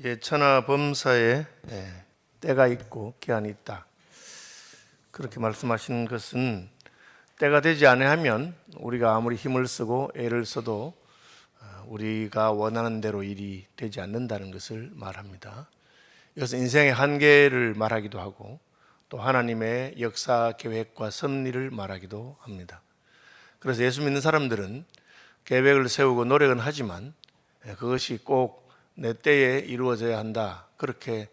예천하 범사에 때가 있고 기한이 있다. 그렇게 말씀하시는 것은 때가 되지 아니하면 우리가 아무리 힘을 쓰고 애를 써도 우리가 원하는 대로 일이 되지 않는다는 것을 말합니다. 이것은 인생의 한계를 말하기도 하고 또 하나님의 역사 계획과 섭리를 말하기도 합니다. 그래서 예수 믿는 사람들은 계획을 세우고 노력은 하지만 그것이 꼭 내 때에 이루어져야 한다, 그렇게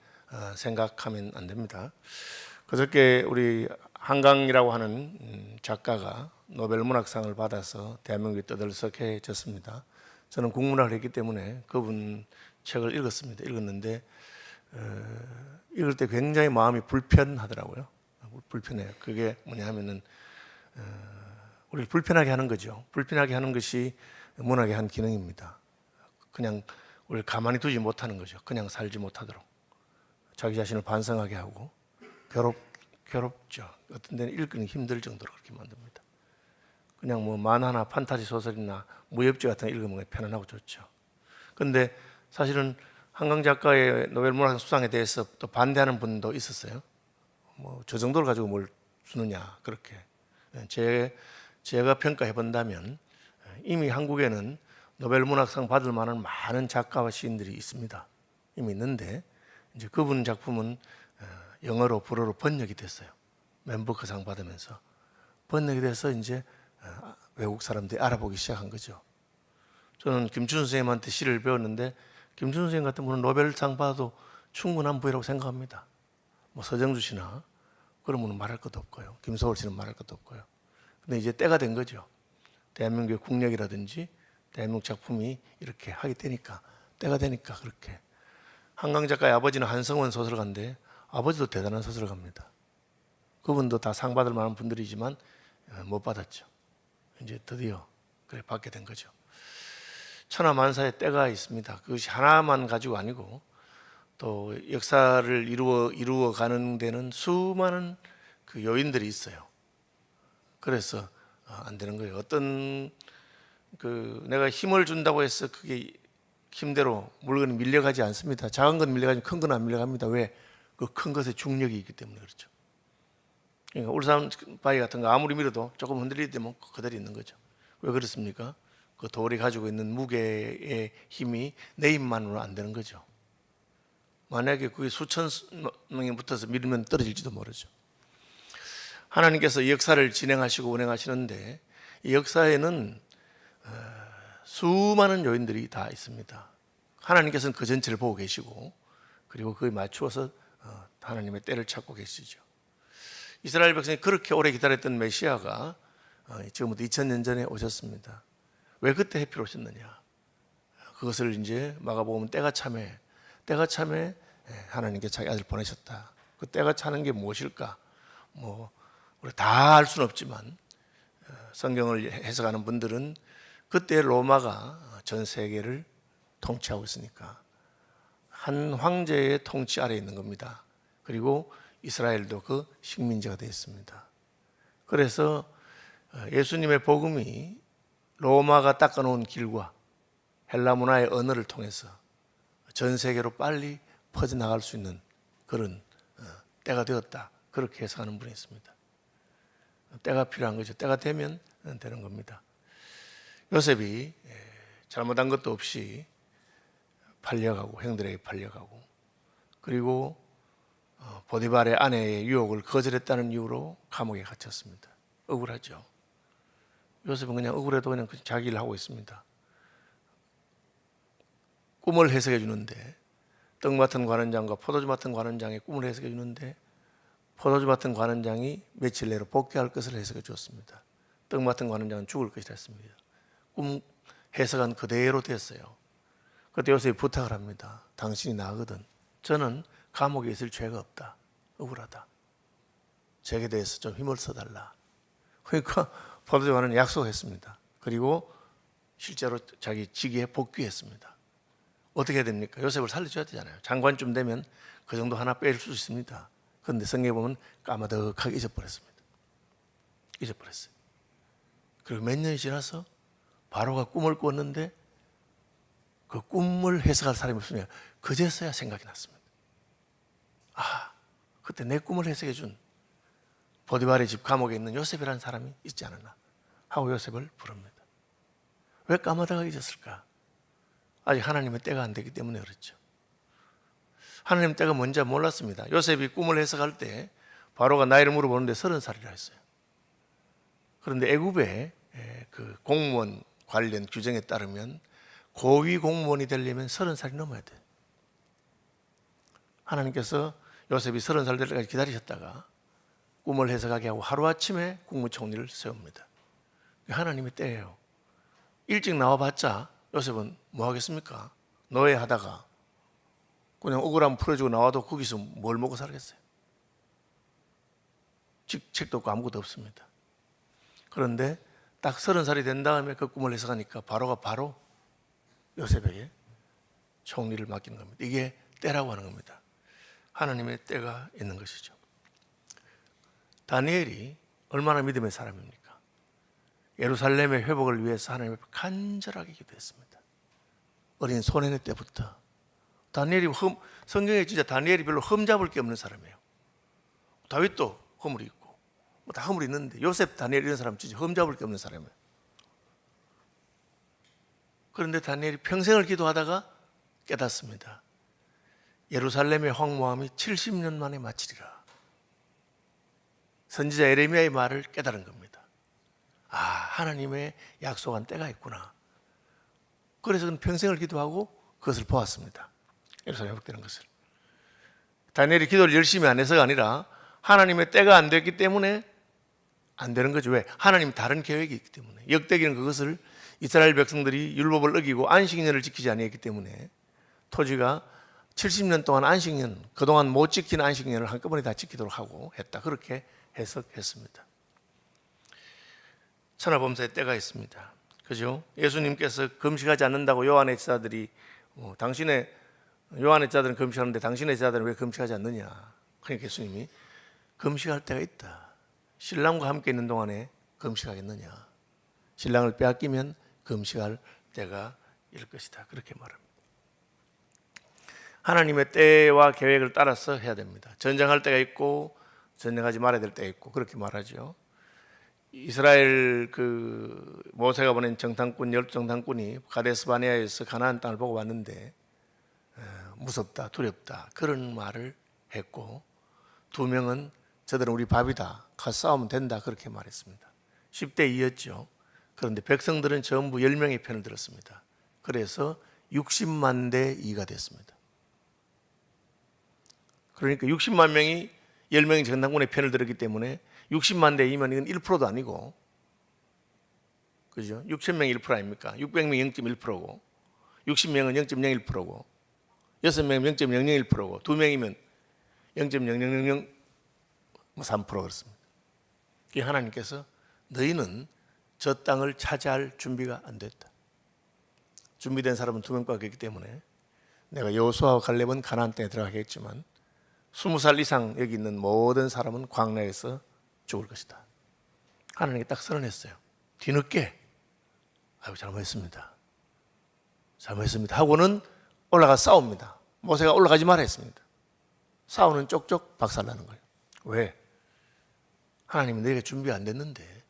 생각하면 안 됩니다. 그저께 우리 한강이라고 하는 작가가 노벨 문학상을 받아서 대한민국이 떠들썩해졌습니다. 저는 국문학을 했기 때문에 그분 책을 읽었는데 읽을 때 굉장히 마음이 불편하더라고요. 불편해요. 그게 뭐냐 하면은 우리를 불편하게 하는 거죠. 불편하게 하는 것이 문학의 한 기능입니다. 그냥 우리를 가만히 두지 못하는 거죠. 그냥 살지 못하도록 자기 자신을 반성하게 하고 괴롭죠. 어떤 데는 읽기는 힘들 정도로 그렇게 만듭니다. 그냥 뭐 만화나 판타지 소설이나 무협지 같은 거 읽으면 편안하고 좋죠. 그런데 사실은 한강 작가의 노벨 문학상 수상에 대해서 또 반대하는 분도 있었어요. 뭐 저 정도를 가지고 뭘 주느냐, 그렇게. 제가 평가해 본다면 이미 한국에는 노벨 문학상 받을 만한 많은 작가와 시인들이 있습니다. 이미 있는데 이제 그분 작품은 영어로 불어로 번역이 됐어요. 맨부커상 받으면서 번역이 돼서 이제 외국 사람들이 알아보기 시작한 거죠. 저는 김춘 선생님한테 시를 배웠는데 김춘 선생님 같은 분은 노벨상 받아도 충분한 부위라고 생각합니다. 뭐 서정주 씨나 그런 분은 말할 것도 없고요. 김소월 씨는 말할 것도 없고요. 근데 이제 때가 된 거죠. 대한민국의 국력이라든지 대한민국 작품이 이렇게 하게 되니까, 때가 되니까 그렇게. 한강 작가의 아버지는 한성원 소설가인데 아버지도 대단한 소설가입니다. 그분도 다 상 받을 만한 분들이지만 못 받았죠. 이제 드디어 그래 받게 된 거죠. 천하만사의 때가 있습니다. 그것이 하나만 가지고 아니고 또 역사를 이루어 가는 데는 수많은 그 요인들이 있어요. 그래서 안 되는 거예요. 어떤 내가 힘을 준다고 해서 그게 힘대로 물건이 밀려가지 않습니다. 작은 건 밀려가지만 큰 건 안 밀려갑니다. 왜? 그 큰 것에 중력이 있기 때문에 그렇죠. 그러니까 울산 바위 같은 거 아무리 밀어도 조금 흔들리면 그대로 있는 거죠. 왜 그렇습니까? 그 돌이 가지고 있는 무게의 힘이 내 힘만으로 안 되는 거죠. 만약에 그게 수천 명이 붙어서 밀면 떨어질지도 모르죠. 하나님께서 이 역사를 진행하시고 운행하시는데 이 역사에는 수많은 요인들이 다 있습니다. 하나님께서는 그 전체를 보고 계시고 그리고 그에 맞추어서 하나님의 때를 찾고 계시죠. 이스라엘 백성이 그렇게 오래 기다렸던 메시아가 지금부터 2000년 전에 오셨습니다. 왜 그때 해필 오셨느냐? 그것을 이제 마가복음 때가 참에 하나님께 자기 아들 보내셨다. 그 때가 차는 게 무엇일까? 뭐 우리 다 알 수는 없지만 성경을 해석하는 분들은 그때 로마가 전 세계를 통치하고 있으니까 한 황제의 통치 아래에 있는 겁니다. 그리고 이스라엘도 그 식민지가 되어 있습니다. 그래서 예수님의 복음이 로마가 닦아놓은 길과 헬라 문화의 언어를 통해서 전 세계로 빨리 퍼져나갈 수 있는 그런 때가 되었다, 그렇게 해석하는 분이 있습니다. 때가 필요한 거죠. 때가 되면 되는 겁니다. 요셉이 잘못한 것도 없이 팔려가고 형들에게 팔려가고 그리고 보디발의 아내의 유혹을 거절했다는 이유로 감옥에 갇혔습니다. 억울하죠. 요셉은 그냥 억울해도 그냥 자기 일을 하고 있습니다. 꿈을 해석해 주는데 떡 맡은 관원장과 포도주 맡은 관원장의 꿈을 해석해 주는데 포도주 맡은 관원장이 며칠 내로 복귀할 것을 해석해 주었습니다. 떡 맡은 관원장은 죽을 것이라 했습니다. 꿈 해석은 그대로 됐어요. 그때 요셉이 부탁을 합니다. 당신이 나거든. 저는 감옥에 있을 죄가 없다. 억울하다. 제게 대해서 좀 힘을 써달라. 그러니까 포도주 관원이 약속했습니다. 그리고 실제로 자기 직위에 복귀했습니다. 어떻게 해야 됩니까? 요셉을 살려줘야 되잖아요. 장관쯤 되면 그 정도 하나 뺄 수 있습니다. 그런데 성경에 보면 까마득하게 잊어버렸습니다. 잊어버렸어요. 그리고 몇 년이 지나서 바로가 꿈을 꿨는데 그 꿈을 해석할 사람이 없으면 그제서야 생각이 났습니다. 아, 그때 내 꿈을 해석해 준 보디발의 집 감옥에 있는 요셉이라는 사람이 있지 않았나 하고 요셉을 부릅니다. 왜 까마다가 잊었을까? 아직 하나님의 때가 안 되기 때문에 그렇죠. 하나님 때가 뭔지 몰랐습니다. 요셉이 꿈을 해석할 때 바로가 나이를 물어보는데 30살이라 했어요. 그런데 애굽의 그 공무원 관련 규정에 따르면 고위 공무원이 되려면 30살이 넘어야 돼요. 하나님께서 요셉이 30살 될 때까지 기다리셨다가 꿈을 해석하게 하고 하루아침에 국무총리를 세웁니다. 하나님의 때예요. 일찍 나와봤자 요셉은 뭐 하겠습니까? 노예하다가 그냥 억울함 풀어주고 나와도 거기서 뭘 먹고 살겠어요? 책도 없고 아무것도 없습니다. 그런데 딱 30살이 된 다음에 그 꿈을 해석하니까 바로가 바로 요셉에게 총리를 맡기는 겁니다. 이게 때라고 하는 겁니다. 하나님의 때가 있는 것이죠. 다니엘이 얼마나 믿음의 사람입니까? 예루살렘의 회복을 위해서 하나님 앞에 간절하게 기도했습니다. 어린 소년의 때부터. 다니엘이 성경에 진짜 다니엘이 별로 흠잡을 게 없는 사람이에요. 다윗도 허물이 있고 다 허물이 있는데 요셉, 다니엘 이런 사람 진짜 흠잡을 게 없는 사람이에요. 그런데 다니엘이 평생을 기도하다가 깨닫습니다. 예루살렘의 황무함이 70년 만에 마치리라. 선지자 예레미야의 말을 깨달은 겁니다. 아, 하나님의 약속한 때가 있구나. 그래서 그는 평생을 기도하고 그것을 보았습니다. 예루살렘 회복되는 것을. 다니엘이 기도를 열심히 안 해서가 아니라 하나님의 때가 안 됐기 때문에 안 되는 거죠. 왜? 하나님 다른 계획이 있기 때문에. 역대기는 그것을 이스라엘 백성들이 율법을 어기고 안식년을 지키지 아니했기 때문에 토지가 70년 동안 안식년, 그동안 못 지킨 안식년을 한꺼번에 다 지키도록 하고 했다. 그렇게 해석했습니다. 천하범사의 때가 있습니다. 그죠? 예수님께서 금식하지 않는다고 요한의 제자들이 당신의 요한의 제자들은 금식하는데 당신의 제자들은 왜 금식하지 않느냐? 그러니까 예수님이 금식할 때가 있다. 신랑과 함께 있는 동안에 금식하겠느냐? 신랑을 빼앗기면 금식할 때가 일 것이다. 그렇게 말합니다. 하나님의 때와 계획을 따라서 해야 됩니다. 전쟁할 때가 있고 전쟁하지 말아야 될 때가 있고 그렇게 말하죠. 이스라엘 그 모세가 보낸 정탐꾼 10정탐꾼이 가데스 바네아에서 가나안 땅을 보고 왔는데 무섭다, 두렵다 그런 말을 했고 2명은 저들은 우리 밥이다, 가서 싸우면 된다 그렇게 말했습니다. 10대 2였죠. 그런데 백성들은 전부 10명의 편을 들었습니다. 그래서 60만 대 2가 됐습니다. 그러니까 60만 명이 10명의 정탐꾼의 편을 들었기 때문에 60만 대 2면 이건 1%도 아니고, 그죠? 6,000명이 1% 아닙니까? 600명이 0.1%고 60명은 0.01%고 6명이면 0.001%고 2명이면 0.0003% 그렇습니다. 이 하나님께서 너희는 저 땅을 차지할 준비가 안 됐다. 준비된 사람은 2명밖에 없기 때문에 내가 여호수아와 갈렙은 가나안 땅에 들어가겠지만 20살 이상 여기 있는 모든 사람은 광야에서 죽을 것이다. 하나님께 딱 선언했어요. 뒤늦게 아이고 잘못했습니다. 잘못했습니다 하고는 올라가 싸웁니다. 모세가 올라가지 말라 했습니다. 싸우는 쪽쪽 박살나는 거예요. 왜? 하나님이 너희가 준비 안 됐는데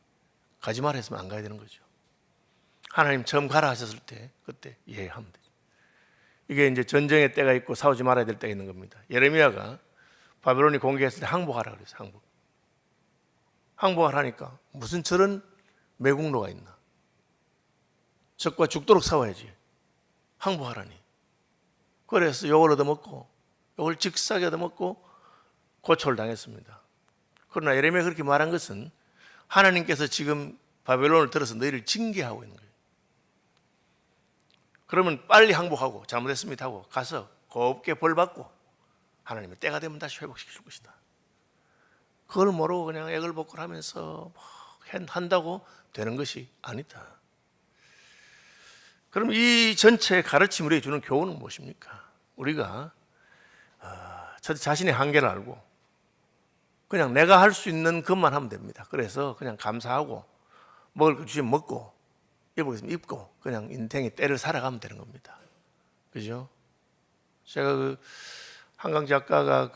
가지 말라 했으면 안 가야 되는 거죠. 하나님 처음 가라 하셨을 때 그때 예 하면 되죠. 이게 이제 전쟁의 때가 있고 싸우지 말아야 될 때가 있는 겁니다. 예레미야가 바벨론이 공격했을 때 항복하라 그랬어요. 항복하라니까 무슨 저런 매국노가 있나. 적과 죽도록 싸워야지. 항복하라니. 그래서 욕을 얻어먹고 욕을 직사하게 얻어먹고 고초를 당했습니다. 그러나 예레미야가 그렇게 말한 것은 하나님께서 지금 바벨론을 들어서 너희를 징계하고 있는 거예요. 그러면 빨리 항복하고 잘못했습니다 하고 가서 곱게 벌받고 하나님의 때가 되면 다시 회복시킬 것이다. 그걸 모르고 그냥 애걸복걸 하면서 한다고 되는 것이 아니다. 그럼 이 전체 가르침 우리에게 주는 교훈은 무엇입니까? 우리가 자신의 한계를 알고 그냥 내가 할 수 있는 것만 하면 됩니다. 그래서 그냥 감사하고 먹을 거 주시면 먹고 입을 거 있으면 입고 그냥 인생의 때를 살아가면 되는 겁니다. 그죠? 제가 한강 작가가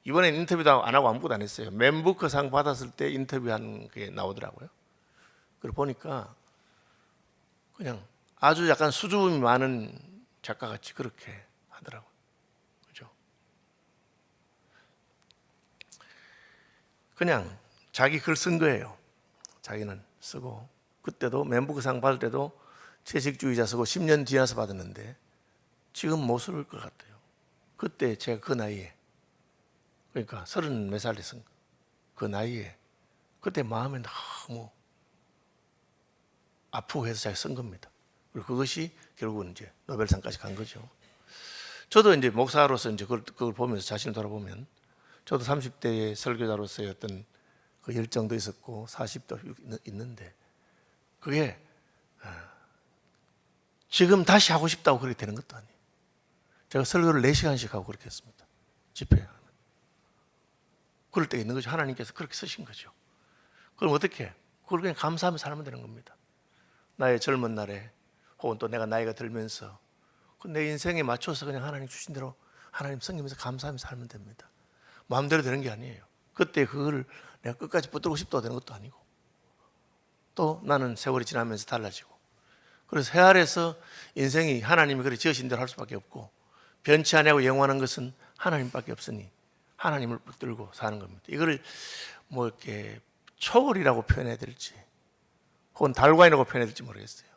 이번엔 인터뷰도 안 하고 아무것도 안 했어요. 맨부커상 받았을 때 인터뷰한 게 나오더라고요. 그걸 보니까 그냥 아주 약간 수줍음이 많은 작가같이 그렇게 하더라고요. 그죠? 그냥 자기 글 쓴 거예요. 자기는 쓰고, 그때도 맨부커상 받을 때도 채식주의자 쓰고 10년 뒤나서 받았는데 지금 못 쓸 것 같아요. 그때 제가 그 나이에, 그러니까 30몇 살 됐은 그 나이에 그때 마음에 너무 아프고 해서 제가 쓴 겁니다. 그리고 그것이 결국은 이제 노벨상까지 간 거죠. 저도 이제 목사로서 이제 그걸 보면서 자신을 돌아보면 저도 30대의 설교자로서의 어떤 그 열정도 있었고 40도 있는데 그게 지금 다시 하고 싶다고 그렇게 되는 것도 아니에요. 제가 설교를 4시간씩 하고 그렇게 했습니다. 집회. 그럴 때가 있는 거죠. 하나님께서 그렇게 쓰신 거죠. 그럼 어떻게? 그걸 그냥 감사하며 살면 되는 겁니다. 나의 젊은 날에 혹은 또 내가 나이가 들면서 내 인생에 맞춰서 그냥 하나님 주신 대로 하나님 섬기면서 감사하며 살면 됩니다. 마음대로 되는 게 아니에요. 그때 그걸 내가 끝까지 붙들고 싶다고 되는 것도 아니고 또 나는 세월이 지나면서 달라지고 그래서 해 아래서 인생이 하나님이 그렇게 지으신 대로 할 수밖에 없고 변치 않고 영원한 것은 하나님밖에 없으니 하나님을 붙들고 사는 겁니다. 이거를 뭐 이렇게 초월이라고 표현해야 될지 혹은 달관이라고 표현해야 될지 모르겠어요.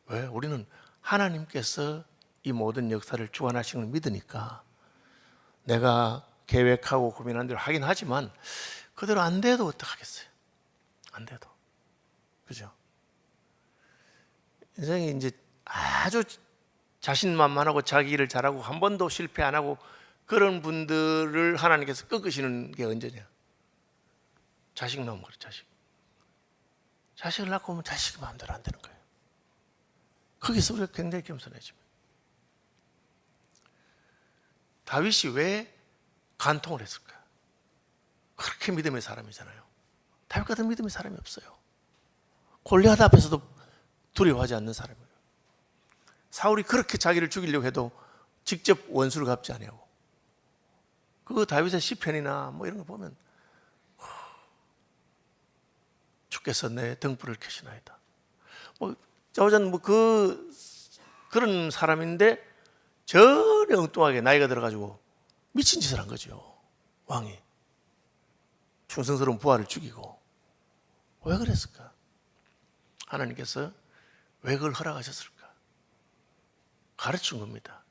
왜? 우리는 하나님께서 이 모든 역사를 주관하시는 걸 믿으니까 내가 계획하고 고민한 대로 하긴 하지만 그대로 안 돼도 어떡하겠어요? 안 돼도. 그죠? 인생이 이제 아주 자신만만하고 자기 일을 잘하고 한 번도 실패 안 하고 그런 분들을 하나님께서 꺾으시는 게 언제냐? 자식 낳으면 그래, 자식. 자식을 낳고 오면 자식이 마음대로 안 되는 거예요. 거기서 우리가 굉장히 겸손해집니다. 다윗이 왜 간통을 했을까? 그렇게 믿음의 사람이잖아요. 다윗 같은 믿음의 사람이 없어요. 골리앗 앞에서도 두려워하지 않는 사람이에요. 사울이 그렇게 자기를 죽이려고 해도 직접 원수를 갚지 않냐고. 그 다윗의 시편이나 뭐 이런 거 보면 주께서 내 등불을 켜시나이다. 뭐 자오전 그런 사람인데 전혀 엉뚱하게 나이가 들어가지고 미친 짓을 한 거죠. 왕이 충성스러운 부하를 죽이고. 왜 그랬을까? 하나님께서 왜 그걸 허락하셨을까? 가르친 겁니다.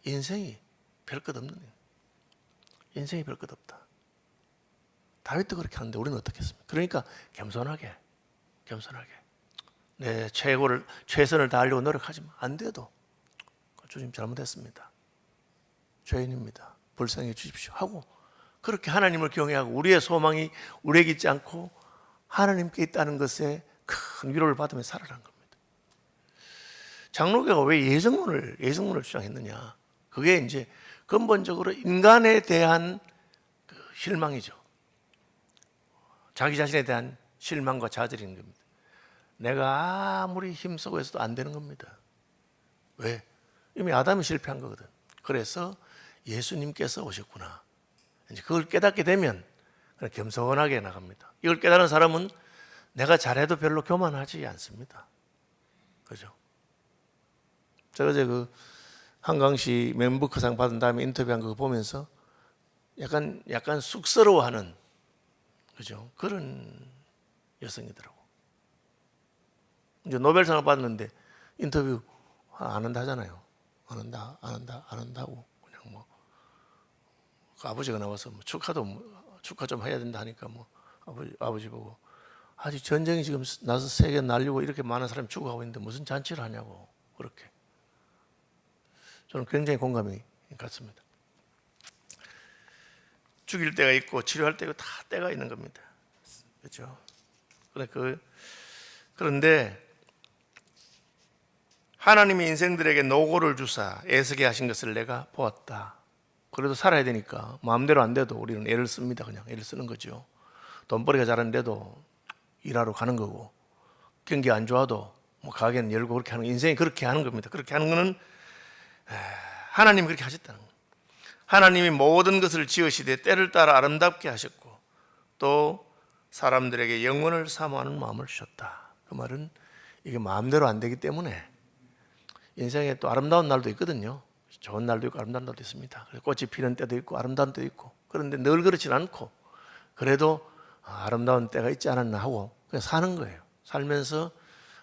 인생이 별 것 없는 일. 인생이 별 것 없다. 다윗도 그렇게 하는데 우리는 어떻게 했습니까? 그러니까 겸손하게 내 최선을 다하려고 노력하지만 안 돼도 주님 잘못했습니다. 죄인입니다. 불쌍해 주십시오 하고 그렇게 하나님을 경외하고 우리의 소망이 우리에게 있지 않고 하나님께 있다는 것에 큰 위로를 받으며 살아가는 겁니다. 장로교가 왜 예정론을 주장했느냐? 그게 이제 근본적으로 인간에 대한 실망이죠. 자기 자신에 대한 실망과 좌절인 겁니다. 내가 아무리 힘쓰고 해서도 안 되는 겁니다. 왜? 이미 아담이 실패한 거거든. 그래서 예수님께서 오셨구나. 이제 그걸 깨닫게 되면 그냥 겸손하게 나갑니다. 이걸 깨달은 사람은 내가 잘해도 별로 교만하지 않습니다. 그죠? 제가 어제 한강시 맨부커상 받은 다음에 인터뷰한 거 보면서 약간 쑥스러워하는 그죠? 그런 여성이더라고. 이제 노벨상을 받았는데 인터뷰 안 한다 하잖아요. 안 한다고 그냥 뭐 아버지가 나와서 뭐 축하 좀 해야 된다 하니까 뭐 아버지 보고 아직 전쟁이 지금 나서 세계 날리고 이렇게 많은 사람이 죽어가고 있는데 무슨 잔치를 하냐고 그렇게. 저는 굉장히 공감이 갔습니다. 죽일 때가 있고 치료할 때가 다 때가 있는 겁니다. 그렇죠? 그런데 하나님이 인생들에게 노고를 주사 애쓰게 하신 것을 내가 보았다. 그래도 살아야 되니까 마음대로 안 돼도 우리는 애를 씁니다. 그냥 애를 쓰는 거죠. 돈벌이가 잘하는데도 일하러 가는 거고 경기 안 좋아도 뭐 가게는 열고 그렇게 하는, 인생이 그렇게 하는 겁니다. 그렇게 하는 거는 하나님이 그렇게 하셨다는 거예요. 하나님이 모든 것을 지으시되 때를 따라 아름답게 하셨고 또 사람들에게 영원을 사모하는 마음을 주셨다. 그 말은 이게 마음대로 안 되기 때문에 인생에 또 아름다운 날도 있거든요. 좋은 날도 있고 아름다운 날도 있습니다. 꽃이 피는 때도 있고 아름다운 때도 있고, 그런데 늘 그렇진 않고 그래도 아름다운 때가 있지 않았나 하고 그냥 사는 거예요. 살면서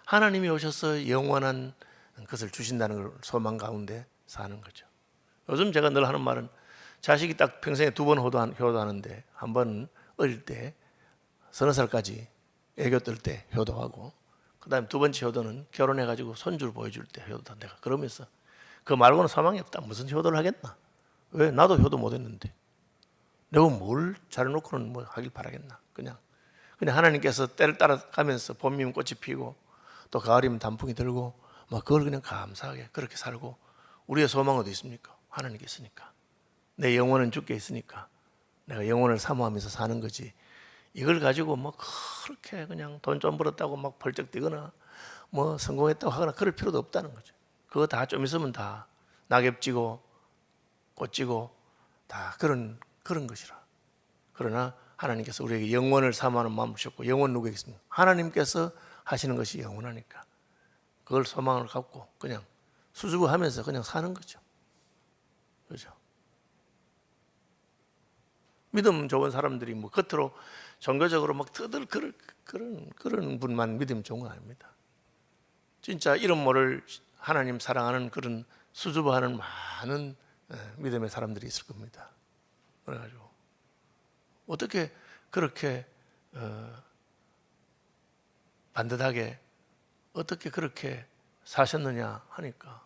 하나님이 오셔서 영원한 것을 주신다는 걸 소망 가운데 사는 거죠. 요즘 제가 늘 하는 말은, 자식이 딱 평생에 2번 효도하는데 한 번 어릴 때 서너 살까지 애교 뜰 때 효도하고, 그 다음에 2번째 효도는 결혼해가지고 손주를 보여줄 때 효도다. 내가 그러면서 그 말고는 소망이 없다. 무슨 효도를 하겠나? 왜? 나도 효도 못했는데 내가 뭘 잘해놓고는 뭐 하길 바라겠나? 그냥 하나님께서 때를 따라가면서 봄이면 꽃이 피고 또 가을이면 단풍이 들고 막 그걸 그냥 감사하게 그렇게 살고, 우리의 소망은 어디 있습니까? 하나님께 있으니까. 내 영혼은 주께 있으니까 내가 영혼을 사모하면서 사는 거지, 이걸 가지고 뭐 그렇게 그냥 돈 좀 벌었다고 막 벌쩍 뛰거나 뭐 성공했다고 하거나 그럴 필요도 없다는 거죠. 그거 다 좀 있으면 다 낙엽 지고 꽃 지고 다 그런 것이라. 그러나 하나님께서 우리에게 영원을 사모하는 마음을 주셨고, 영원 누구에게 있습니까? 하나님께서 하시는 것이 영원하니까 그걸 소망을 갖고 그냥 수줍어하면서 그냥 사는 거죠. 그렇죠? 믿음 좋은 사람들이 뭐 겉으로 종교적으로 막 떠들 그런 분만 믿음 좋은 건 아닙니다. 진짜 이름 모를 하나님 사랑하는 그런 수줍어하는 많은 믿음의 사람들이 있을 겁니다. 그래가지고 어떻게 그렇게 반듯하게 어떻게 그렇게 사셨느냐 하니까,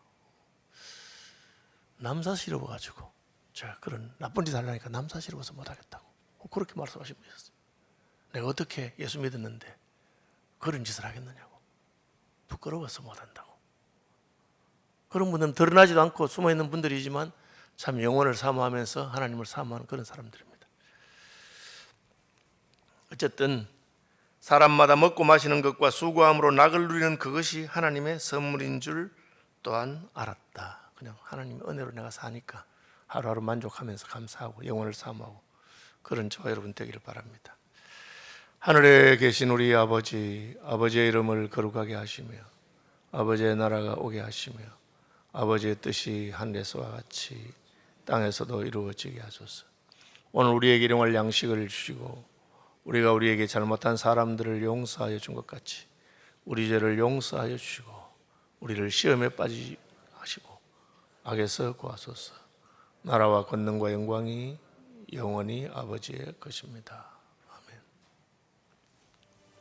남사스러워가지고 제가 그런 나쁜 짓 하려니까 남사스러워서 못하겠다고 그렇게 말씀하신 분이었어요. 내가 어떻게 예수 믿었는데 그런 짓을 하겠느냐고, 부끄러워서 못한다고. 그런 분들은 드러나지도 않고 숨어있는 분들이지만 참 영혼을 사모하면서 하나님을 사모하는 그런 사람들입니다. 어쨌든 사람마다 먹고 마시는 것과 수고함으로 낙을 누리는 그것이 하나님의 선물인 줄 또한 알았다. 그냥 하나님의 은혜로 내가 사니까 하루하루 만족하면서 감사하고 영혼을 사모하고 그런 저와 여러분 되기를 바랍니다. 하늘에 계신 우리 아버지, 아버지의 이름을 거룩하게 하시며 아버지의 나라가 오게 하시며 아버지의 뜻이 하늘에서와 같이 땅에서도 이루어지게 하소서. 오늘 우리에게 일용할 양식을 주시고 우리가 우리에게 잘못한 사람들을 용서하여 준 것 같이 우리 죄를 용서하여 주시고 우리를 시험에 빠지게 하시고 악에서 구하소서. 나라와 권능과 영광이 영원히 아버지의 것입니다.